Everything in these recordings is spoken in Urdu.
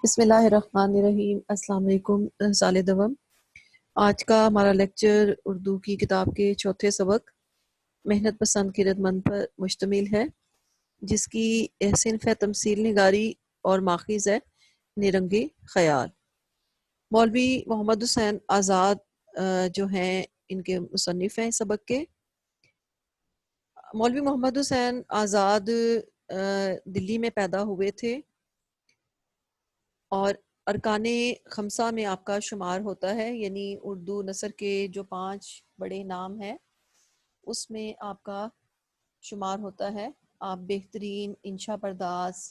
بسم اللہ الرحمن الرحیم۔ السلام علیکم سال دوم۔ آج کا ہمارا لیکچر اردو کی کتاب کے چوتھے سبق محنت پسند خیرت مند پر مشتمل ہے، جس کی صنف تمثیل نگاری اور ماخذ ہے نرنگ خیال۔ مولوی محمد حسین آزاد جو ہیں ان کے مصنف ہیں سبق کے۔ مولوی محمد حسین آزاد دلی میں پیدا ہوئے تھے اور ارکان خمسہ میں آپ کا شمار ہوتا ہے، یعنی اردو نثر کے جو 5 بڑے نام ہیں اس میں آپ کا شمار ہوتا ہے۔ آپ بہترین انشا پرداز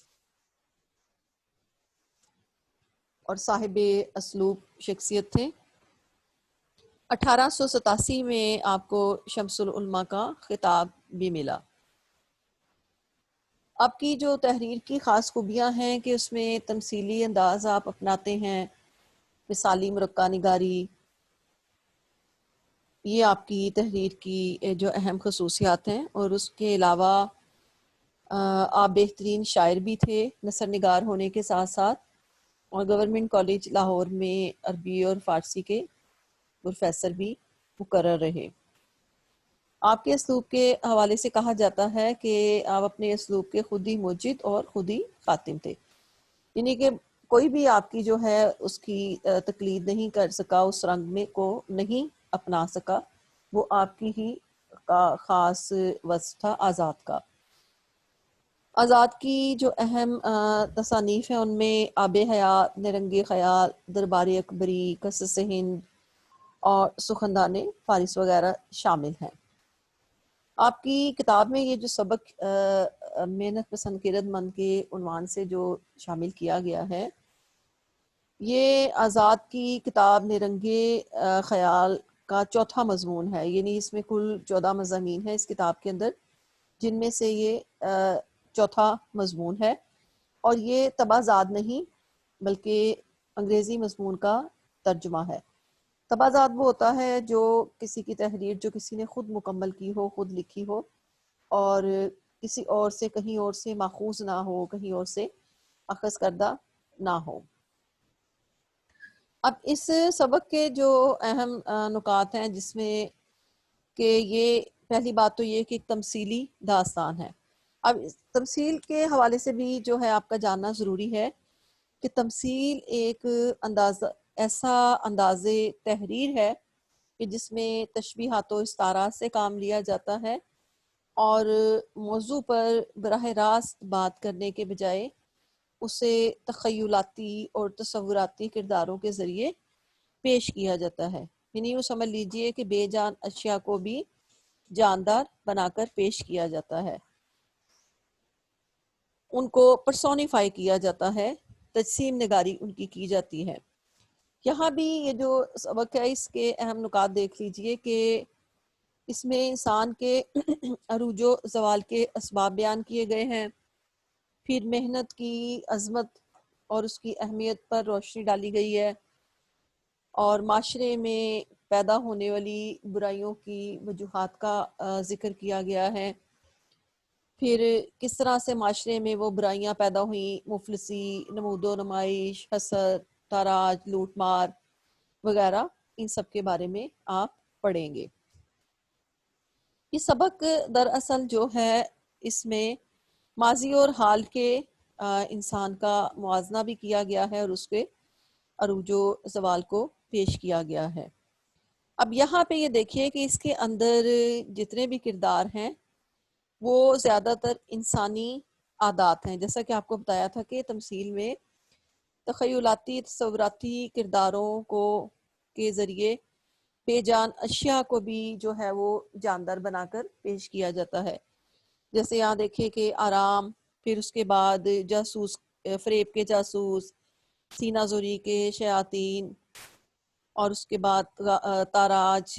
اور صاحب اسلوب شخصیت تھے۔ 1887 میں آپ کو شمس العلماء کا خطاب بھی ملا۔ آپ کی جو تحریر کی خاص خوبیاں ہیں کہ اس میں تمثیلی انداز آپ اپناتے ہیں، مثالی مرقع نگاری، یہ آپ کی تحریر کی جو اہم خصوصیات ہیں۔ اور اس کے علاوہ آپ بہترین شاعر بھی تھے نثر نگار ہونے کے ساتھ ساتھ، اور گورنمنٹ کالج لاہور میں عربی اور فارسی کے پروفیسر بھی مقرر رہے۔ آپ کے اسلوب کے حوالے سے کہا جاتا ہے کہ آپ اپنے اسلوب کے خود ہی موجد اور خود ہی خاتم تھے، یعنی کہ کوئی بھی آپ کی جو ہے اس کی تقلید نہیں کر سکا، اس رنگ میں کو نہیں اپنا سکا، وہ آپ کی ہی خاص وصف تھا آزاد کا۔ آزاد کی جو اہم تصانیف ہیں ان میں آب حیات، نرنگ خیال، دربار اکبری، قصص ہند اور سخندان فارس وغیرہ شامل ہیں۔ آپ کی کتاب میں یہ جو سبق محنت پسند خیرت مند کے عنوان سے جو شامل کیا گیا ہے، یہ آزاد کی کتاب نرنگ خیال کا چوتھا مضمون ہے، یعنی اس میں کل 14 مضامین ہیں اس کتاب کے اندر، جن میں سے یہ چوتھا مضمون ہے۔ اور یہ تبازاد نہیں بلکہ انگریزی مضمون کا ترجمہ ہے۔ تبازاد وہ ہوتا ہے جو کسی کی تحریر جو کسی نے خود مکمل کی ہو، خود لکھی ہو، اور کسی اور سے کہیں اور سے ماخوذ نہ ہو، کہیں اور سے اخذ کردہ نہ ہو۔ اب اس سبق کے جو اہم نکات ہیں، جس میں کہ یہ پہلی بات تو یہ کہ ایک تمثیلی داستان ہے۔ اب اس تمثیل کے حوالے سے بھی جو ہے آپ کا جاننا ضروری ہے کہ تمثیل ایک ایسا انداز تحریر ہے کہ جس میں تشبیہات و استعارات سے کام لیا جاتا ہے، اور موضوع پر براہ راست بات کرنے کے بجائے اسے تخیلاتی اور تصوراتی کرداروں کے ذریعے پیش کیا جاتا ہے۔ یعنی وہ سمجھ لیجئے کہ بے جان اشیاء کو بھی جاندار بنا کر پیش کیا جاتا ہے، ان کو پرسونیفائی کیا جاتا ہے، تجسیم نگاری ان کی جاتی ہے۔ یہاں بھی یہ جو سبق ہے اس کے اہم نکات دیکھ لیجئے کہ اس میں انسان کے عروج و زوال کے اسباب بیان کیے گئے ہیں، پھر محنت کی عظمت اور اس کی اہمیت پر روشنی ڈالی گئی ہے، اور معاشرے میں پیدا ہونے والی برائیوں کی وجوہات کا ذکر کیا گیا ہے، پھر کس طرح سے معاشرے میں وہ برائیاں پیدا ہوئیں، مفلسی، نمود و نمائش، حسد، تاراج، لوٹ مار وغیرہ، ان سب کے بارے میں آپ پڑھیں گے۔ یہ سبق دراصل جو ہے اس میں ماضی اور حال کے انسان کا موازنہ بھی کیا گیا ہے، اور اس کے عروج و زوال کو پیش کیا گیا ہے۔ اب یہاں پہ یہ دیکھیے کہ اس کے اندر جتنے بھی کردار ہیں وہ زیادہ تر انسانی عادات ہیں، جیسا کہ آپ کو بتایا تھا کہ تمثیل میں تخیلاتی تصوراتی کرداروں کے ذریعے بے جان اشیاء کو بھی جو ہے وہ جاندار بنا کر پیش کیا جاتا ہے۔ جیسے یہاں دیکھیں کہ آرام، پھر اس کے بعد جاسوس، فریب کے جاسوس، سینہ زوری کے شیاطین، اور اس کے بعد تاراج،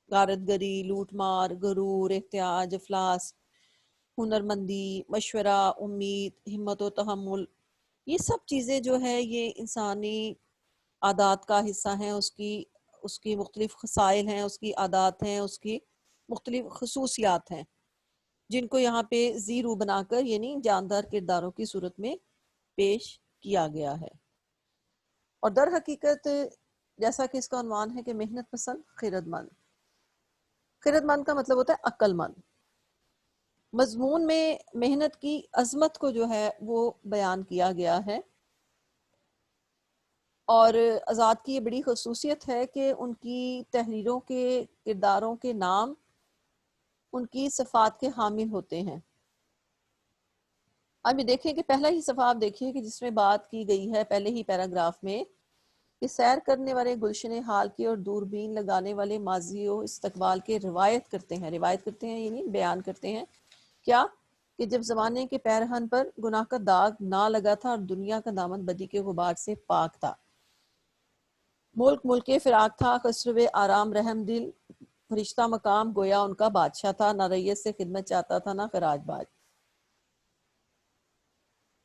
غارت گری، لوٹ مار، غرور، احتیاج، افلاس، ہنرمندی، مشورہ، امید، ہمت و تحمل، یہ سب چیزیں جو ہے یہ انسانی عادات کا حصہ ہیں، اس کی مختلف خصائل ہیں، اس کی عادات ہیں، اس کی مختلف خصوصیات ہیں، جن کو یہاں پہ زیرو بنا کر یعنی جاندار کرداروں کی صورت میں پیش کیا گیا ہے۔ اور در حقیقت جیسا کہ اس کا عنوان ہے کہ محنت پسند خیرت مند. خیرت مند کا مطلب ہوتا ہے عقل مند. مضمون میں محنت کی عظمت کو جو ہے وہ بیان کیا گیا ہے. اور آزاد کی یہ بڑی خصوصیت ہے کہ ان کی تحریروں کے کرداروں کے نام ان کی صفات کے حامل ہوتے ہیں. اب یہ دیکھیں کہ پہلا ہی صفحہ آپ دیکھیے کہ جس میں بات کی گئی ہے پہلے ہی پیراگراف میں کہ سیر کرنے والے گلشن حال کے اور دوربین لگانے والے ماضی و استقبال کے روایت کرتے ہیں یعنی بیان کرتے ہیں کیا کہ جب زمانے کے پیرہن پر گناہ کا داغ نہ لگا تھا اور دنیا کا دامن بدی کے غبار سے پاک تھا. ملک فراق تھا، خسرو آرام رحم دل فرشتہ مقام گویا ان کا بادشاہ تھا، نہ ریت سے خدمت چاہتا تھا نہ خراج باج.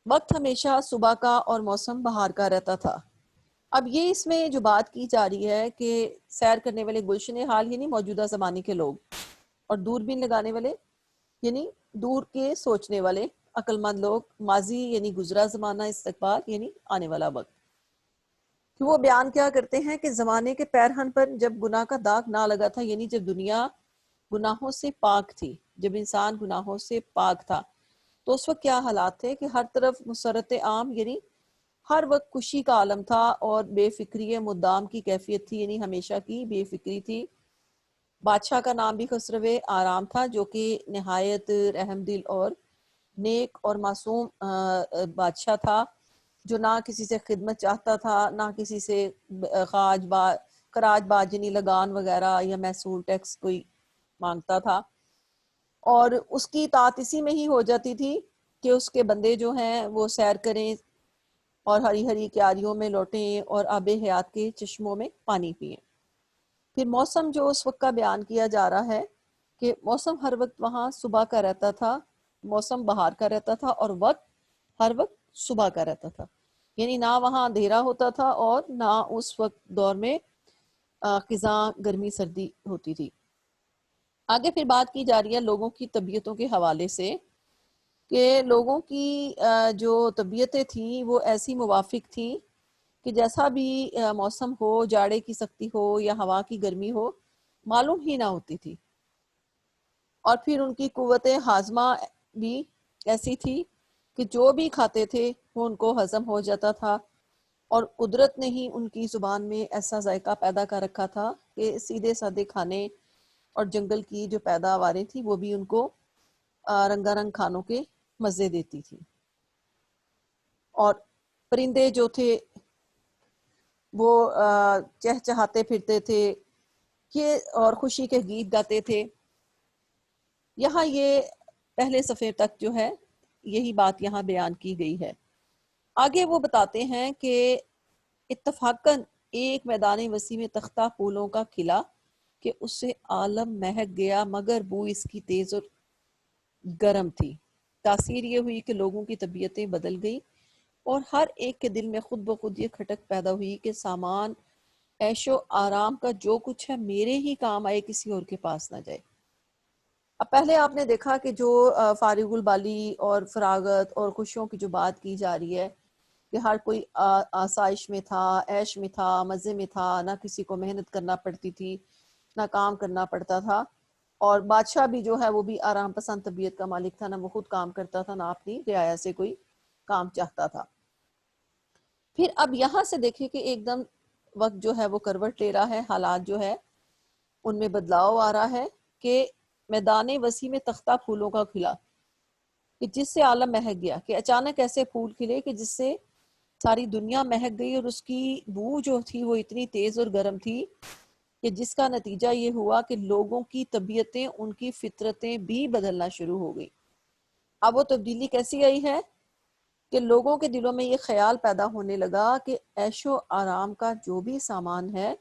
وقت ہمیشہ صبح کا اور موسم بہار کا رہتا تھا. اب یہ اس میں جو بات کی جا رہی ہے کہ سیر کرنے والے گلشن حال یعنی موجودہ زمانے کے لوگ، اور دوربین لگانے والے یعنی دور کے سوچنے والے عقل مند لوگ، ماضی یعنی گزرا زمانہ، استقبال یعنی آنے والا وقت. کہ وہ بیان کیا کرتے ہیں کہ زمانے کے پیرہن پر جب گناہ کا داغ نہ لگا تھا، یعنی جب دنیا گناہوں سے پاک تھی، جب انسان گناہوں سے پاک تھا، تو اس وقت کیا حالات تھے کہ ہر طرف مسرت عام یعنی ہر وقت خوشی کا عالم تھا اور بے فکری مدام کی کیفیت تھی، یعنی ہمیشہ کی بے فکری تھی. بادشاہ کا نام بھی خسرو آرام تھا جو کہ نہایت رحم دل اور نیک اور معصوم بادشاہ تھا، جو نہ کسی سے خدمت چاہتا تھا نہ کسی سے خراج باج یعنی لگان وغیرہ یا محصول ٹیکس کوئی مانگتا تھا. اور اس کی اطاعت اسی میں ہی ہو جاتی تھی کہ اس کے بندے جو ہیں وہ سیر کریں اور ہری ہری کیاریوں میں لوٹیں اور آب حیات کے چشموں میں پانی پئیں. پھر موسم جو اس وقت کا بیان کیا جا رہا ہے کہ موسم ہر وقت وہاں صبح کا رہتا تھا، موسم بہار کا رہتا تھا اور وقت ہر وقت صبح کا رہتا تھا، یعنی نہ وہاں اندھیرا ہوتا تھا اور نہ اس وقت دور میں خزاں گرمی سردی ہوتی تھی. آگے پھر بات کی جا رہی ہے لوگوں کی طبیعتوں کے حوالے سے کہ لوگوں کی جو طبیعتیں تھیں وہ ایسی موافق تھیں کہ جیسا بھی موسم ہو، جاڑے کی سختی ہو یا ہوا کی گرمی ہو، معلوم ہی نہ ہوتی تھی. اور پھر ان کی قوت ہاضمہ بھی ایسی تھی کہ جو بھی کھاتے تھے وہ ان کو ہضم ہو جاتا تھا، اور قدرت نے ہی ان کی زبان میں ایسا ذائقہ پیدا کر رکھا تھا کہ سیدھے سادے کھانے اور جنگل کی جو پیداواریں تھیں وہ بھی ان کو رنگا رنگ کھانوں کے مزے دیتی تھی. اور پرندے جو تھے وہ چہچہاتے پھرتے تھے یہ اور خوشی کے گیت گاتے تھے. یہاں یہ پہلے صفحے تک جو ہے یہی بات یہاں بیان کی گئی ہے. آگے وہ بتاتے ہیں کہ اتفاقاً ایک میدان وسیع میں تختہ پھولوں کا کھلا کہ اس سے عالم مہک گیا مگر بو اس کی تیز اور گرم تھی. تاثیر یہ ہوئی کہ لوگوں کی طبیعتیں بدل گئی اور ہر ایک کے دل میں خود بخود یہ کھٹک پیدا ہوئی کہ سامان عیش و آرام کا جو کچھ ہے میرے ہی کام آئے، کسی اور کے پاس نہ جائے. اب پہلے آپ نے دیکھا کہ جو فارغ البالی اور فراغت اور خوشیوں کی جو بات کی جا رہی ہے کہ ہر کوئی آسائش میں تھا، عیش میں تھا، مزے میں تھا، نہ کسی کو محنت کرنا پڑتی تھی نہ کام کرنا پڑتا تھا. اور بادشاہ بھی جو ہے وہ بھی آرام پسند طبیعت کا مالک تھا، نہ وہ خود کام کرتا تھا نہ اپنی رعایا سے کوئی کام چاہتا تھا. پھر اب یہاں سے دیکھیں کہ ایک دم وقت جو ہے وہ کروٹ لے رہا ہے، حالات جو ہے ان میں بدلاؤ آ رہا ہے کہ میدان وسیع میں تختہ پھولوں کا کھلا کہ جس سے عالم مہک گیا. کہ اچانک ایسے پھول کھلے کہ جس سے ساری دنیا مہک گئی اور اس کی بو جو تھی وہ اتنی تیز اور گرم تھی کہ جس کا نتیجہ یہ ہوا کہ لوگوں کی طبیعتیں، ان کی فطرتیں بھی بدلنا شروع ہو گئی. اب وہ تبدیلی کیسی آئی ہے کہ لوگوں کے دلوں میں یہ خیال پیدا ہونے لگا کہ عیش و آرام کا جو بھی سامان ہے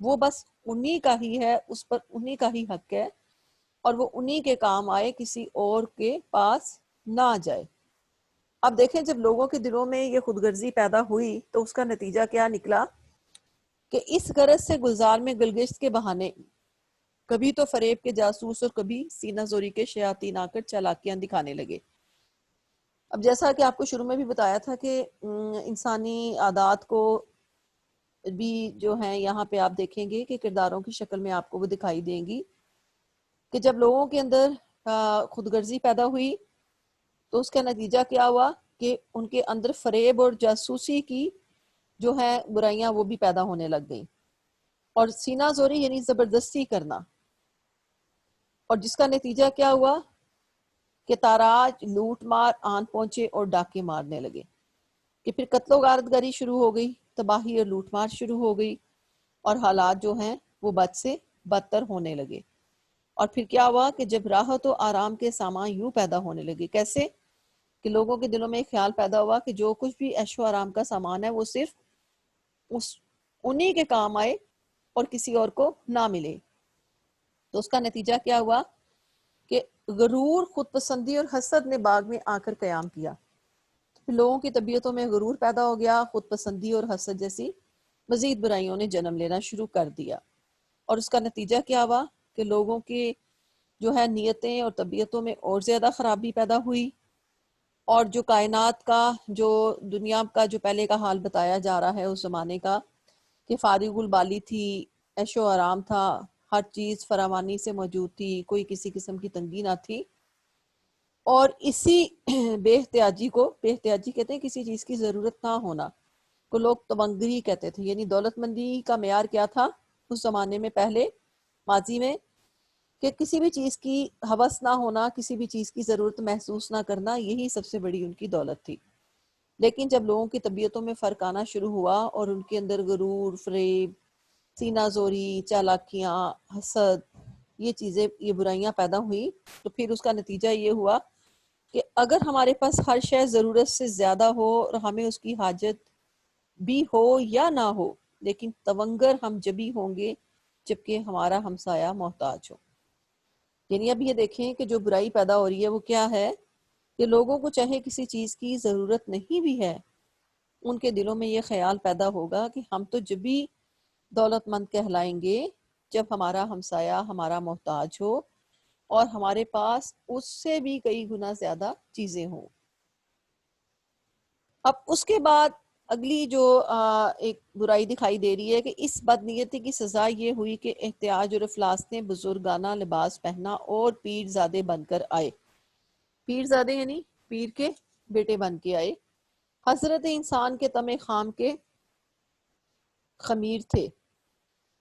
وہ بس انہی کا ہی ہے، اس پر انہی کا ہی حق ہے اور وہ انہی کے کام آئے، کسی اور کے پاس نہ جائے. اب دیکھیں جب لوگوں کے دلوں میں یہ خود غرضی پیدا ہوئی تو اس کا نتیجہ کیا نکلا کہ اس غرض سے گلزار میں گلگشت کے بہانے کبھی تو فریب کے جاسوس اور کبھی سینہ زوری کے شیاطین آ کر چالاکیاں دکھانے لگے. اب جیسا کہ آپ کو شروع میں بھی بتایا تھا کہ انسانی عادات کو بھی جو ہیں یہاں پہ آپ دیکھیں گے کہ کرداروں کی شکل میں آپ کو وہ دکھائی دیں گی کہ جب لوگوں کے اندر خود غرضی پیدا ہوئی تو اس کا نتیجہ کیا ہوا کہ ان کے اندر فریب اور جاسوسی کی جو ہے برائیاں وہ بھی پیدا ہونے لگ گئیں، اور سینہ زوری یعنی زبردستی کرنا، اور جس کا نتیجہ کیا ہوا کہ تاراج، لوٹ مار آن پہنچے اور ڈاکے مارنے لگے، کہ پھر قتل و غارت گری شروع ہو گئی، تباہی اور لوٹ مار شروع ہو گئی، اور حالات جو ہیں وہ بد سے بدتر ہونے لگے۔ اور پھر کیا ہوا کہ جب راحت و آرام کے سامان یوں پیدا ہونے لگے، کیسے کہ لوگوں کے دلوں میں ایک خیال پیدا ہوا کہ جو کچھ بھی عیش و آرام کا سامان ہے وہ صرف انہی کے کام آئے اور کسی اور کو نہ ملے۔ تو اس کا نتیجہ کیا ہوا کہ غرور، خود پسندی اور حسد نے باغ میں آ کر قیام کیا۔ لوگوں کی طبیعتوں میں غرور پیدا ہو گیا، خود پسندی اور حسد جیسی مزید برائیوں نے جنم لینا شروع کر دیا، اور اس کا نتیجہ کیا ہوا کہ لوگوں کے جو ہے نیتیں اور طبیعتوں میں اور زیادہ خرابی پیدا ہوئی، اور جو کائنات کا، جو دنیا کا جو پہلے کا حال بتایا جا رہا ہے اس زمانے کا کہ فارغ البالی تھی، عیش و آرام تھا، ہر چیز فراوانی سے موجود تھی، کوئی کسی قسم کی تنگی نہ تھی، اور اسی بے احتیاجی کو، بے احتیاجی کہتے ہیں کسی چیز کی ضرورت نہ ہونا کو لوگ تمنگری کہتے تھے۔ یعنی دولت مندی کا معیار کیا تھا اس زمانے میں، پہلے ماضی میں، کہ کسی بھی چیز کی ہوس نہ ہونا، کسی بھی چیز کی ضرورت محسوس نہ کرنا، یہی سب سے بڑی ان کی دولت تھی۔ لیکن جب لوگوں کی طبیعتوں میں فرق آنا شروع ہوا اور ان کے اندر غرور، فریب، سینہ زوری، چالاکیاں، حسد، یہ چیزیں، یہ برائیاں پیدا ہوئیں، تو پھر اس کا نتیجہ یہ ہوا کہ اگر ہمارے پاس ہر شے ضرورت سے زیادہ ہو اور ہمیں اس کی حاجت بھی ہو یا نہ ہو، لیکن تونگر ہم جبھی ہوں گے جبکہ ہمارا ہمسایہ محتاج ہو۔ یعنی اب یہ دیکھیں کہ جو برائی پیدا ہو رہی ہے وہ کیا ہے کہ لوگوں کو چاہے کسی چیز کی ضرورت نہیں بھی ہے، ان کے دلوں میں یہ خیال پیدا ہوگا کہ ہم تو جب بھی دولت مند کہلائیں گے جب ہمارا ہمسایہ ہمارا محتاج ہو اور ہمارے پاس اس سے بھی کئی گنا زیادہ چیزیں ہوں۔ اب اس کے بعد اگلی جو ایک برائی دکھائی دے رہی ہے کہ اس بدنیتی کی سزا یہ ہوئی کہ احتیاج اور افلاس نے بزرگانہ لباس پہنا اور پیر زادے بن کر آئے۔ پیر زادے یعنی پیر کے بیٹے بن کے آئے، حضرت انسان کے طمع خام کے خمیر تھے۔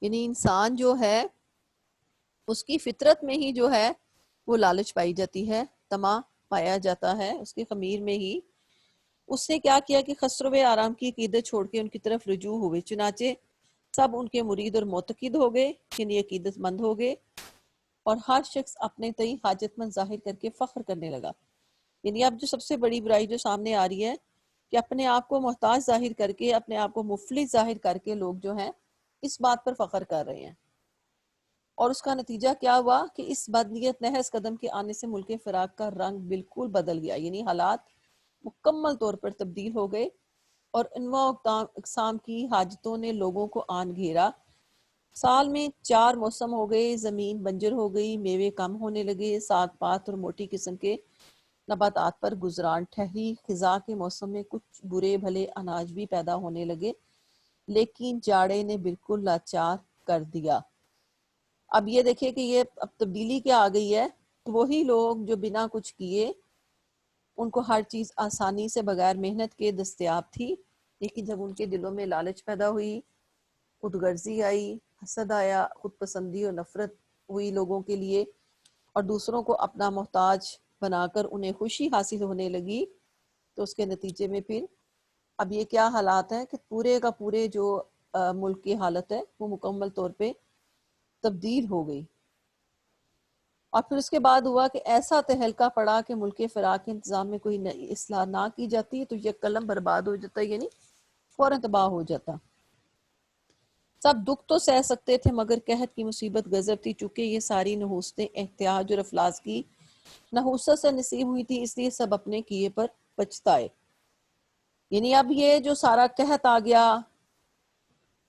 یعنی انسان جو ہے اس کی فطرت میں ہی جو ہے وہ لالچ پائی جاتی ہے، طمع پایا جاتا ہے اس کے خمیر میں ہی۔ اس نے کیا کیا کہ خسرو آرام کی عقیدت چھوڑ کے ان کی طرف رجوع ہوئے، چنانچہ سب ان کے مرید اور معتقد ہو گئے، یعنی عقیدت مند ہو گئے، اور ہر شخص اپنے تئیں حاجت مند ظاہر کر کے فخر کرنے لگا۔ یعنی اب جو سب سے بڑی برائی جو سامنے آ رہی ہے کہ اپنے آپ کو محتاج ظاہر کر کے، اپنے آپ کو مفلس ظاہر کر کے لوگ جو ہیں اس بات پر فخر کر رہے ہیں، اور اس کا نتیجہ کیا ہوا کہ اس بدنیت نحس قدم کے آنے سے ملک فراق کا رنگ بالکل بدل گیا۔ یعنی حالات مکمل طور پر تبدیل ہو گئے، اور انواع اقسام کی حاجتوں نے لوگوں کو آن گھیرا۔ سال میں 4 موسم ہو گئے، زمین بنجر ہو گئی، میوے کم ہونے لگے، ساگ پات اور موٹی قسم کے نباتات پر گزران ٹھہری، خزاں کے موسم میں کچھ برے بھلے اناج بھی پیدا ہونے لگے، لیکن جاڑے نے بالکل لاچار کر دیا۔ اب یہ دیکھیں کہ یہ اب تبدیلی کیا آ گئی ہے، تو وہی لوگ جو بنا کچھ کیے ان کو ہر چیز آسانی سے بغیر محنت کے دستیاب تھی، لیکن جب ان کے دلوں میں لالچ پیدا ہوئی، خود غرضی آئی، حسد آیا، خود پسندی اور نفرت ہوئی لوگوں کے لیے، اور دوسروں کو اپنا محتاج بنا کر انہیں خوشی حاصل ہونے لگی، تو اس کے نتیجے میں پھر اب یہ کیا حالات ہیں کہ پورے کا پورے جو ملک کی حالت ہے وہ مکمل طور پہ تبدیل ہو گئی۔ اور پھر اس کے بعد ہوا کہ ایسا تہلکہ پڑا کہ ملک فراق کے انتظام میں کوئی نئی اصلاح نہ کی جاتی تو یہ قلم برباد ہو جاتا، یعنی فوراً تباہ ہو جاتا۔ سب دکھ تو سہ سکتے تھے مگر قحط کی مصیبت غضب تھی، چونکہ یہ ساری نحوستیں احتیاج اور افلاس کی نحوست سے نصیب ہوئی تھی، اس لیے سب اپنے کیے پر پچھتائے۔ یعنی اب یہ جو سارا قحط آ گیا،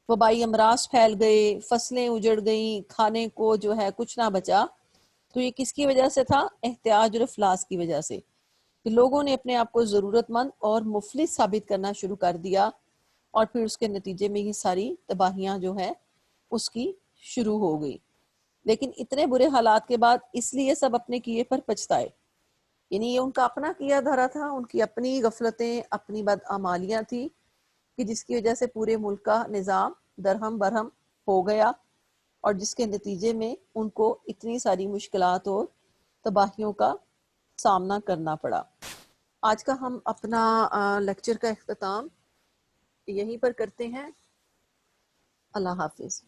وبائی امراض پھیل گئے، فصلیں اجڑ گئیں، کھانے کو جو ہے کچھ نہ بچا، تو یہ کس کی وجہ سے تھا؟ احتیاج اور افلاس کی وجہ سے، کہ لوگوں نے اپنے آپ کو ضرورت مند اور مفلس ثابت کرنا شروع کر دیا، اور پھر اس کے نتیجے میں یہ ساری تباہیاں جو ہے اس کی شروع ہو گئی. لیکن اتنے برے حالات کے بعد اس لیے سب اپنے کیے پر پچھتائے. یعنی یہ ان کا اپنا کیا دھرا تھا، ان کی اپنی غفلتیں، اپنی بدعمالیاں تھی کہ جس کی وجہ سے پورے ملک کا نظام درہم برہم ہو گیا، اور جس کے نتیجے میں ان کو اتنی ساری مشکلات اور تباہیوں کا سامنا کرنا پڑا. آج کا ہم اپنا لیکچر کا اختتام یہیں پر کرتے ہیں. اللہ حافظ.